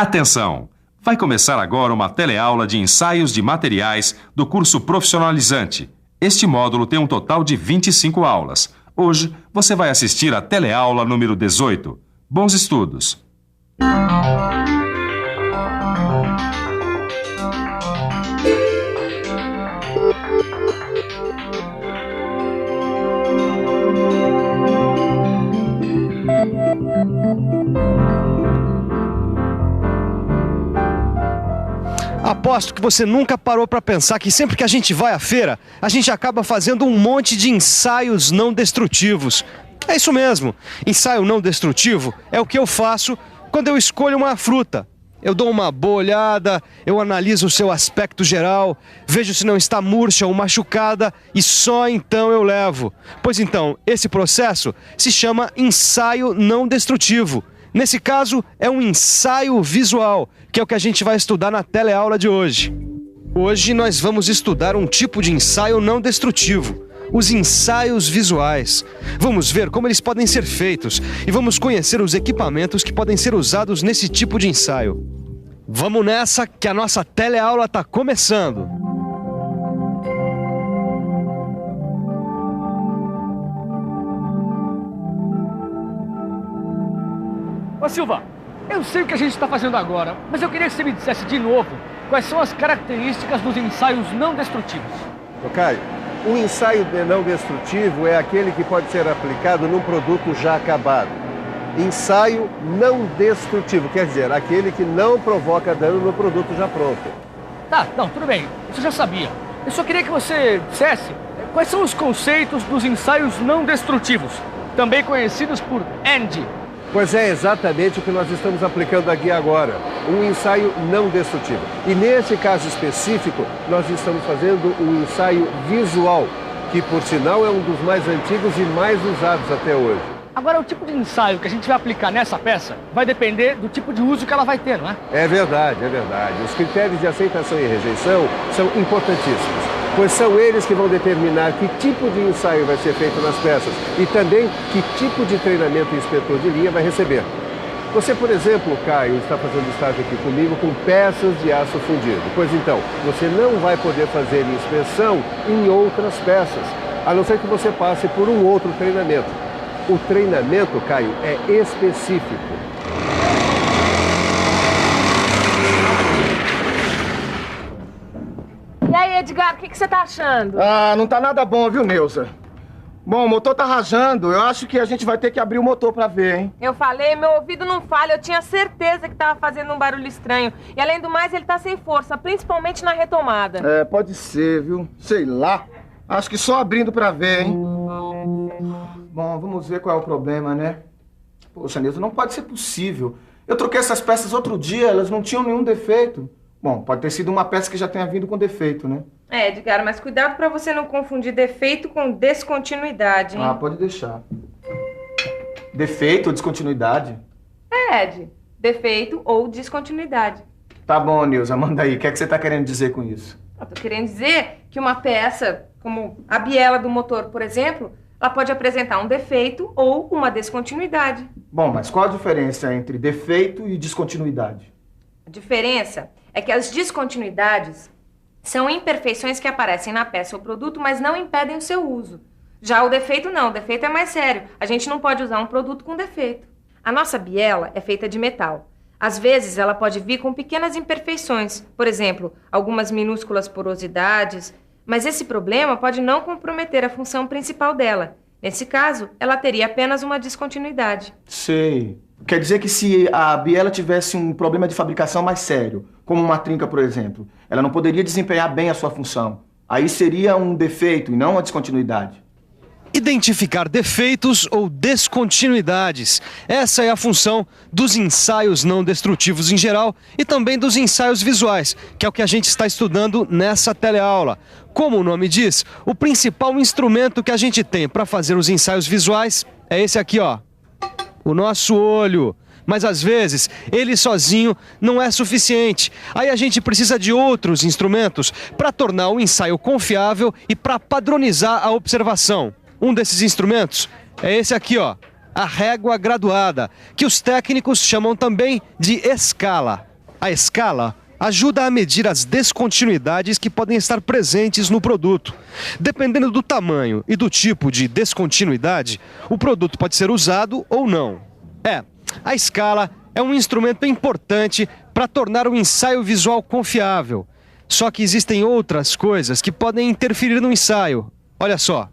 Atenção! Vai começar agora uma teleaula de ensaios de materiais do curso profissionalizante. Este módulo tem um total de 25 aulas. Hoje você vai assistir a teleaula número 18. Bons estudos! Aposto que você nunca parou para pensar que sempre que a gente vai à feira, a gente acaba fazendo um monte de ensaios não destrutivos. É isso mesmo, ensaio não destrutivo é o que eu faço quando eu escolho uma fruta. Eu dou uma boa olhada, eu analiso o seu aspecto geral, vejo se não está murcha ou machucada e só então eu levo. Pois então, esse processo se chama ensaio não destrutivo. Nesse caso, é um ensaio visual, que é o que a gente vai estudar na teleaula de hoje. Hoje nós vamos estudar um tipo de ensaio não destrutivo, os ensaios visuais. Vamos ver como eles podem ser feitos e vamos conhecer os equipamentos que podem ser usados nesse tipo de ensaio. Vamos nessa que a nossa teleaula está começando! Ô Silva, eu sei o que a gente está fazendo agora, mas eu queria que você me dissesse de novo quais são as características dos ensaios não destrutivos. Ô Caio, um ensaio não destrutivo é aquele que pode ser aplicado num produto já acabado. Ensaio não destrutivo, quer dizer, aquele que não provoca dano no produto já pronto. Tá, não, tudo bem, isso eu já sabia. Eu só queria que você dissesse quais são os conceitos dos ensaios não destrutivos, também conhecidos por END. Pois é exatamente o que nós estamos aplicando aqui agora, um ensaio não destrutivo. E nesse caso específico, nós estamos fazendo um ensaio visual, que por sinal é um dos mais antigos e mais usados até hoje. Agora, o tipo de ensaio que a gente vai aplicar nessa peça vai depender do tipo de uso que ela vai ter, não é? É verdade, é verdade. Os critérios de aceitação e rejeição são importantíssimos, pois são eles que vão determinar que tipo de ensaio vai ser feito nas peças e também que tipo de treinamento o inspetor de linha vai receber. Você, por exemplo, Caio, está fazendo estágio aqui comigo com peças de aço fundido. Pois então, você não vai poder fazer inspeção em outras peças, a não ser que você passe por um outro treinamento. O treinamento, Caio, é específico. E aí, Edgar, o que você tá achando? Ah, não tá nada bom, viu, Neuza? Bom, o motor tá rajando. Eu acho que a gente vai ter que abrir o motor pra ver, hein? Eu falei, meu ouvido não falha. Eu tinha certeza que tava fazendo um barulho estranho. E além do mais, ele tá sem força, principalmente na retomada. É, pode ser, viu? Sei lá. Acho que só abrindo pra ver, hein? Bom, vamos ver qual é o problema, né? Poxa, Neuza, não pode ser possível. Eu troquei essas peças outro dia, elas não tinham nenhum defeito. Bom, pode ter sido uma peça que já tenha vindo com defeito, né? É, Edgar, mas cuidado pra você não confundir defeito com descontinuidade, hein? Ah, pode deixar. Defeito ou descontinuidade? É, Ed. Defeito ou descontinuidade. Tá bom, Neuza, manda aí. O que é que você tá querendo dizer com isso? Eu tô querendo dizer que uma peça, como a biela do motor, por exemplo, ela pode apresentar um defeito ou uma descontinuidade. Bom, mas qual a diferença entre defeito e descontinuidade? A diferença é que as descontinuidades são imperfeições que aparecem na peça ou produto, mas não impedem o seu uso. Já o defeito não, o defeito é mais sério. A gente não pode usar um produto com defeito. A nossa biela é feita de metal. Às vezes ela pode vir com pequenas imperfeições, por exemplo, algumas minúsculas porosidades, mas esse problema pode não comprometer a função principal dela. Nesse caso, ela teria apenas uma descontinuidade. Sei. Quer dizer que se a biela tivesse um problema de fabricação mais sério, como uma trinca, por exemplo, ela não poderia desempenhar bem a sua função. Aí seria um defeito e não uma descontinuidade. Identificar defeitos ou descontinuidades. Essa é a função dos ensaios não destrutivos em geral e também dos ensaios visuais, que é o que a gente está estudando nessa teleaula. Como o nome diz, o principal instrumento que a gente tem para fazer os ensaios visuais é esse aqui, ó, o nosso olho. Mas às vezes ele sozinho não é suficiente. Aí a gente precisa de outros instrumentos para tornar o ensaio confiável e para padronizar a observação. Um desses instrumentos é esse aqui, ó, a régua graduada, que os técnicos chamam também de escala. A escala ajuda a medir as descontinuidades que podem estar presentes no produto. Dependendo do tamanho e do tipo de descontinuidade, o produto pode ser usado ou não. A escala é um instrumento importante para tornar o ensaio visual confiável. Só que existem outras coisas que podem interferir no ensaio. Olha só.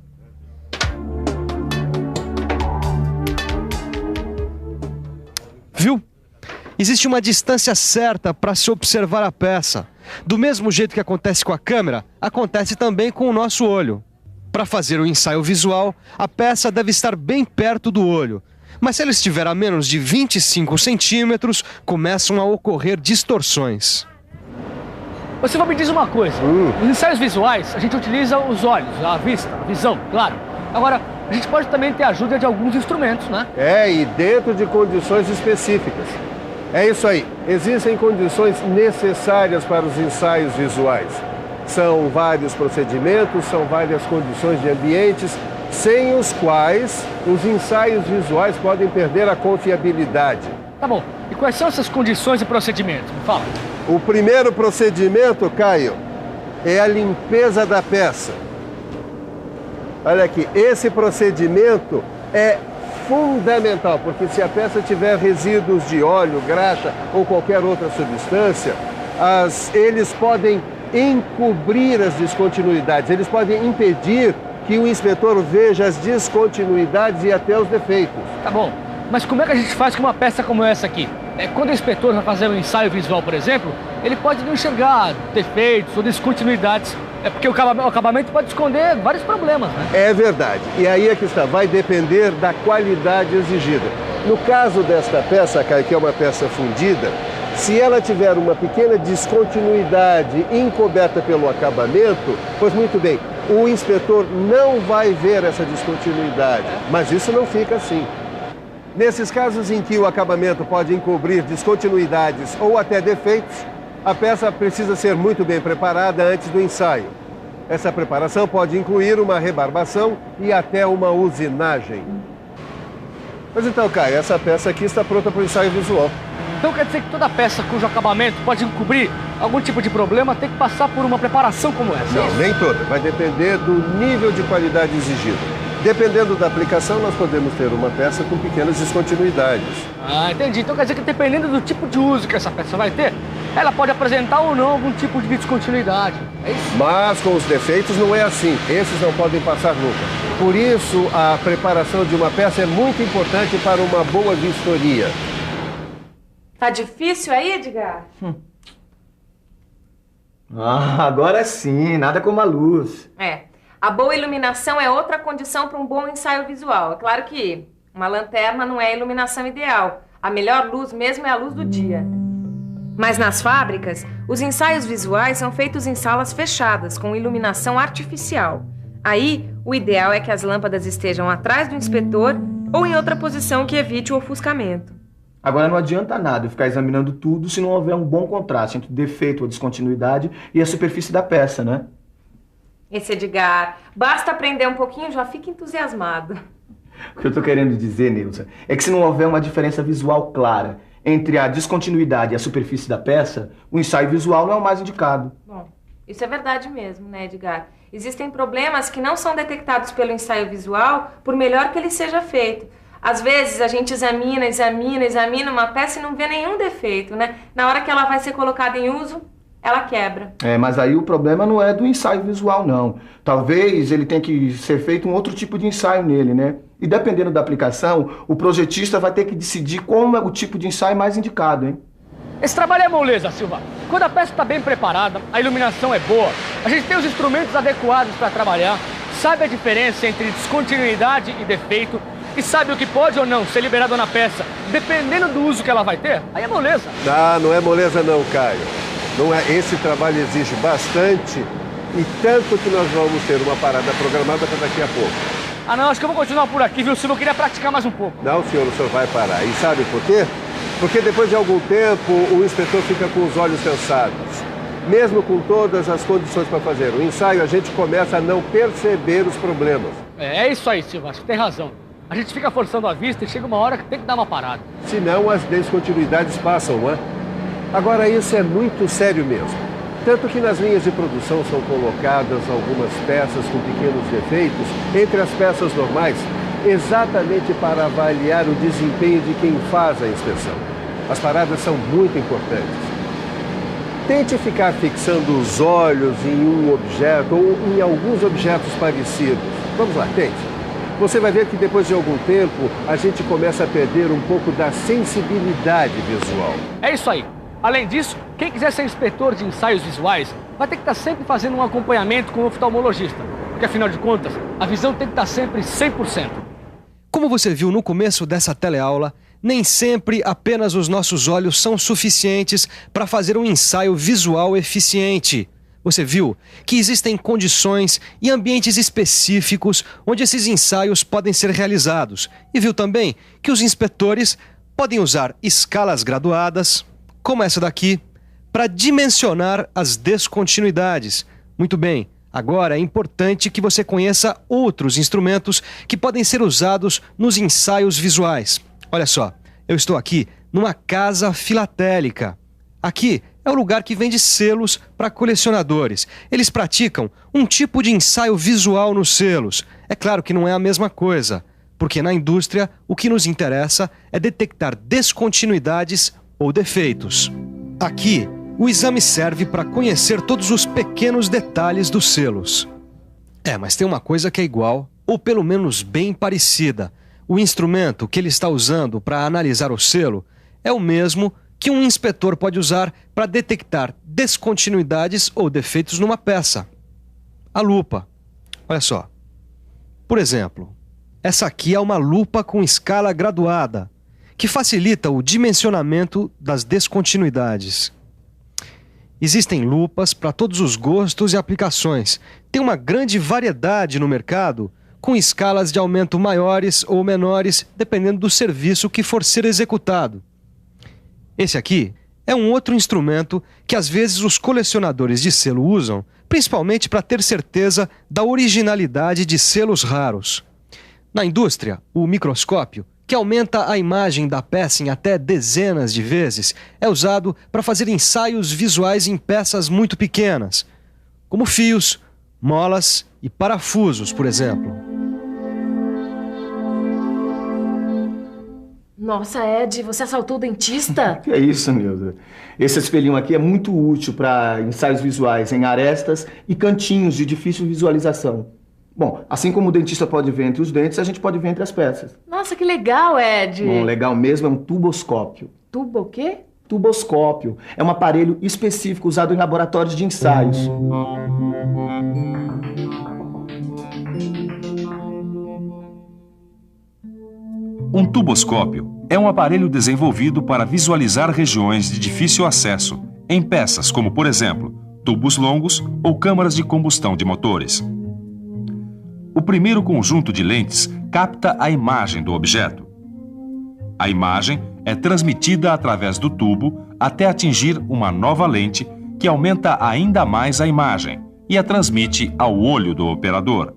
Viu? Existe uma distância certa para se observar a peça. Do mesmo jeito que acontece com a câmera, acontece também com o nosso olho. Para fazer o ensaio visual, a peça deve estar bem perto do olho. Mas se ela estiver a menos de 25 centímetros, começam a ocorrer distorções. Você me diz uma coisa, nos ensaios visuais a gente utiliza os olhos, a vista, a visão, claro. Agora, a gente pode também ter a ajuda de alguns instrumentos, né? E dentro de condições específicas. É isso aí. Existem condições necessárias para os ensaios visuais. São vários procedimentos, são várias condições de ambientes, sem os quais os ensaios visuais podem perder a confiabilidade. Tá bom. E quais são essas condições e procedimentos? Me fala. O primeiro procedimento, Caio, é a limpeza da peça. Olha aqui, esse procedimento é fundamental, porque se a peça tiver resíduos de óleo, graxa ou qualquer outra substância, eles podem encobrir as descontinuidades, eles podem impedir que o inspetor veja as descontinuidades e até os defeitos. Tá bom, mas como é que a gente faz com uma peça como essa aqui? Quando o inspetor vai fazer um ensaio visual, por exemplo, ele pode não enxergar defeitos ou descontinuidades. Porque o acabamento pode esconder vários problemas, né? É verdade. E aí é que está, vai depender da qualidade exigida. No caso desta peça, Caio, que é uma peça fundida, se ela tiver uma pequena descontinuidade encoberta pelo acabamento, pois muito bem, o inspetor não vai ver essa descontinuidade, mas isso não fica assim. Nesses casos em que o acabamento pode encobrir descontinuidades ou até defeitos, a peça precisa ser muito bem preparada antes do ensaio. Essa preparação pode incluir uma rebarbação e até uma usinagem. Mas então, Caio, essa peça aqui está pronta para o ensaio visual. Então quer dizer que toda peça cujo acabamento pode encobrir algum tipo de problema tem que passar por uma preparação como essa? Não, nem toda. Vai depender do nível de qualidade exigido. Dependendo da aplicação, nós podemos ter uma peça com pequenas descontinuidades. Entendi. Então quer dizer que dependendo do tipo de uso que essa peça vai ter, ela pode apresentar ou não algum tipo de descontinuidade. É isso? Mas com os defeitos não é assim. Esses não podem passar nunca. Por isso, a preparação de uma peça é muito importante para uma boa vistoria. Tá difícil aí, Edgar? Agora sim, nada como a luz. A boa iluminação é outra condição para um bom ensaio visual. É claro que uma lanterna não é a iluminação ideal. A melhor luz mesmo é a luz do dia. Mas nas fábricas, os ensaios visuais são feitos em salas fechadas, com iluminação artificial. Aí, o ideal é que as lâmpadas estejam atrás do inspetor ou em outra posição que evite o ofuscamento. Agora não adianta nada eu ficar examinando tudo se não houver um bom contraste entre o defeito ou descontinuidade e a superfície da peça, né? Esse Edgar, basta aprender um pouquinho, já fica entusiasmado. O que eu tô querendo dizer, Neuza, é que se não houver uma diferença visual clara entre a descontinuidade e a superfície da peça, o ensaio visual não é o mais indicado. Bom, isso é verdade mesmo, né, Edgar? Existem problemas que não são detectados pelo ensaio visual, por melhor que ele seja feito. Às vezes a gente examina uma peça e não vê nenhum defeito, né? Na hora que ela vai ser colocada em uso, ela quebra. Mas aí o problema não é do ensaio visual, não. Talvez ele tenha que ser feito um outro tipo de ensaio nele, né? E dependendo da aplicação, o projetista vai ter que decidir qual é o tipo de ensaio mais indicado, hein? Esse trabalho é moleza, Silva. Quando a peça está bem preparada, a iluminação é boa, a gente tem os instrumentos adequados para trabalhar, sabe a diferença entre descontinuidade e defeito, e sabe o que pode ou não ser liberado na peça, dependendo do uso que ela vai ter, aí é moleza. Não é moleza não, Caio. Não é. Esse trabalho exige bastante e tanto que nós vamos ter uma parada programada para daqui a pouco. Não, acho que eu vou continuar por aqui, viu, Silva? Eu queria praticar mais um pouco. Não, senhor, o senhor vai parar. E sabe por quê? Porque depois de algum tempo o inspetor fica com os olhos cansados. Mesmo com todas as condições para fazer o ensaio, a gente começa a não perceber os problemas. É isso aí, Silva, acho que tem razão. A gente fica forçando a vista e chega uma hora que tem que dar uma parada. Senão as descontinuidades passam, não é? Agora, isso é muito sério mesmo. Tanto que nas linhas de produção são colocadas algumas peças com pequenos defeitos entre as peças normais, exatamente para avaliar o desempenho de quem faz a inspeção. As paradas são muito importantes. Tente ficar fixando os olhos em um objeto ou em alguns objetos parecidos. Vamos lá, tente. Você vai ver que depois de algum tempo, a gente começa a perder um pouco da sensibilidade visual. É isso aí. Além disso, quem quiser ser inspetor de ensaios visuais vai ter que estar sempre fazendo um acompanhamento com o oftalmologista, porque afinal de contas, a visão tem que estar sempre 100%. Como você viu no começo dessa teleaula, nem sempre apenas os nossos olhos são suficientes para fazer um ensaio visual eficiente. Você viu que existem condições e ambientes específicos onde esses ensaios podem ser realizados. E viu também que os inspetores podem usar escalas graduadas, como essa daqui, para dimensionar as descontinuidades. Muito bem, agora é importante que você conheça outros instrumentos que podem ser usados nos ensaios visuais. Olha só, eu estou aqui numa casa filatélica. Aqui é o lugar que vende selos para colecionadores. Eles praticam um tipo de ensaio visual nos selos. É claro que não é a mesma coisa, porque na indústria o que nos interessa é detectar descontinuidades ou defeitos. Aqui, o exame serve para conhecer todos os pequenos detalhes dos selos. Mas tem uma coisa que é igual, ou pelo menos bem parecida. O instrumento que ele está usando para analisar o selo é o mesmo que um inspetor pode usar para detectar descontinuidades ou defeitos numa peça. A lupa. Olha só. Por exemplo, essa aqui é uma lupa com escala graduada, que facilita o dimensionamento das descontinuidades. Existem lupas para todos os gostos e aplicações. Tem uma grande variedade no mercado, com escalas de aumento maiores ou menores, dependendo do serviço que for ser executado. Esse aqui é um outro instrumento que às vezes os colecionadores de selo usam, principalmente para ter certeza da originalidade de selos raros. Na indústria, o microscópio, que aumenta a imagem da peça em até dezenas de vezes, é usado para fazer ensaios visuais em peças muito pequenas, como fios, molas e parafusos, por exemplo. Nossa, Ed, você assaltou o dentista? Que é isso, Neuza? Esse espelhinho aqui é muito útil para ensaios visuais em arestas e cantinhos de difícil visualização. Bom, assim como o dentista pode ver entre os dentes, a gente pode ver entre as peças. Nossa, que legal, Ed! Bom, legal mesmo é um tuboscópio. Tubo o quê? Tuboscópio. É um aparelho específico usado em laboratórios de ensaios. Um tuboscópio é um aparelho desenvolvido para visualizar regiões de difícil acesso em peças como, por exemplo, tubos longos ou câmaras de combustão de motores. O primeiro conjunto de lentes capta a imagem do objeto. A imagem é transmitida através do tubo até atingir uma nova lente que aumenta ainda mais a imagem e a transmite ao olho do operador.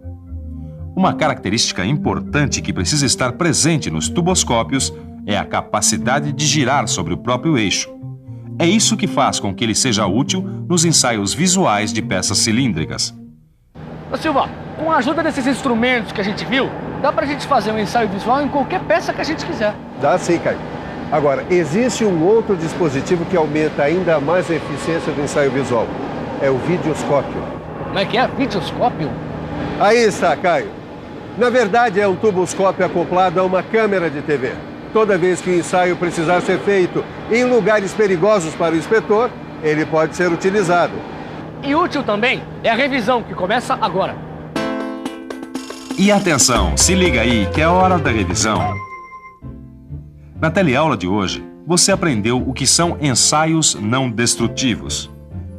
Uma característica importante que precisa estar presente nos tuboscópios é a capacidade de girar sobre o próprio eixo. É isso que faz com que ele seja útil nos ensaios visuais de peças cilíndricas. Ô Silva, com a ajuda desses instrumentos que a gente viu, dá pra gente fazer um ensaio visual em qualquer peça que a gente quiser. Dá sim, Caio. Agora, existe um outro dispositivo que aumenta ainda mais a eficiência do ensaio visual. É o videoscópio. Como é que é? Videoscópio? Aí está, Caio. Na verdade, é um tuboscópio acoplado a uma câmera de TV. Toda vez que o ensaio precisar ser feito em lugares perigosos para o inspetor, ele pode ser utilizado. E útil também é a revisão, que começa agora. E atenção, se liga aí que é hora da revisão. Na teleaula de hoje, você aprendeu o que são ensaios não destrutivos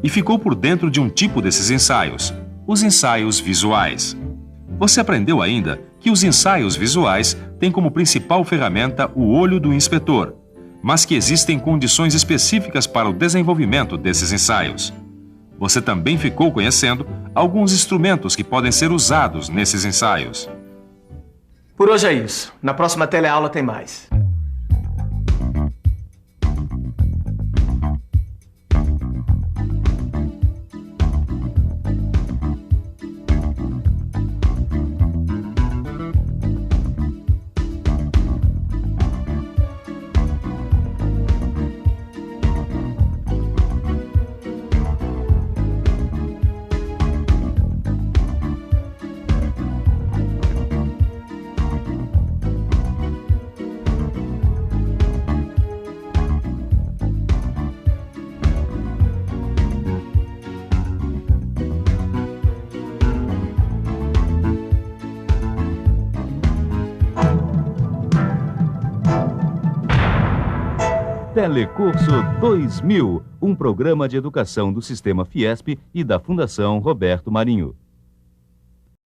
e ficou por dentro de um tipo desses ensaios, os ensaios visuais. Você aprendeu ainda que os ensaios visuais têm como principal ferramenta o olho do inspetor, mas que existem condições específicas para o desenvolvimento desses ensaios. Você também ficou conhecendo alguns instrumentos que podem ser usados nesses ensaios. Por hoje é isso. Na próxima teleaula tem mais. Telecurso 2000, um programa de educação do Sistema Fiesp e da Fundação Roberto Marinho.